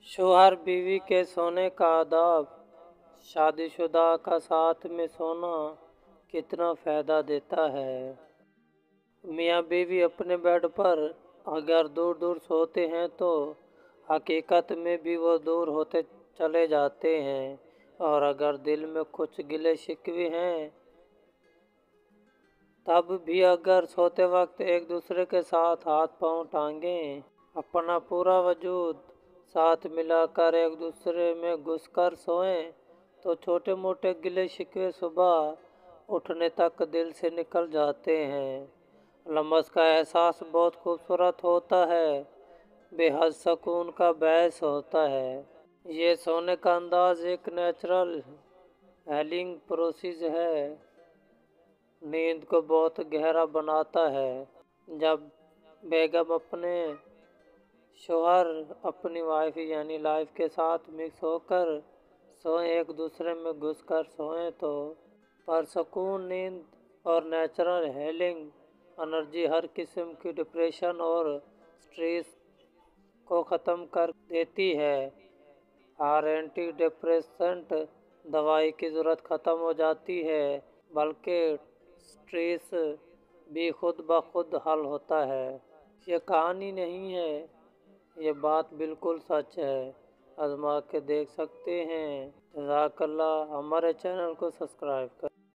शौहर बीवी के सोने का आदाब। शादीशुदा का साथ में सोना कितना फ़ायदा देता है। मियाँ बीवी अपने बेड पर अगर दूर दूर सोते हैं तो हकीकत में भी वो दूर होते चले जाते हैं, और अगर दिल में कुछ गिले शिकवे हैं तब भी अगर सोते वक्त एक दूसरे के साथ हाथ पांव टांगें, अपना पूरा वजूद साथ मिलाकर एक दूसरे में घुसकर सोएं, तो छोटे मोटे गिले शिकवे सुबह उठने तक दिल से निकल जाते हैं। लम्स का एहसास बहुत खूबसूरत होता है, बेहद सुकून का बायस होता है। ये सोने का अंदाज एक नेचुरल हीलिंग प्रोसेस है, नींद को बहुत गहरा बनाता है। जब बेगम अपने शौहर अपनी वाइफ यानी लाइफ के साथ मिक्स होकर सोएं, एक दूसरे में घुसकर सोएं, तो परसकून नींद और नेचुरल हीलिंग एनर्जी हर किस्म की डिप्रेशन और स्ट्रेस को ख़त्म कर देती है। हर एंटी डिप्रेसेंट दवाई की ज़रूरत ख़त्म हो जाती है, बल्कि स्ट्रेस भी खुद ब खुद हल होता है। ये कहानी नहीं है, ये बात बिल्कुल सच है। आजमा के देख सकते हैं। जज़ाकल्लाह। हमारे चैनल को सब्सक्राइब कर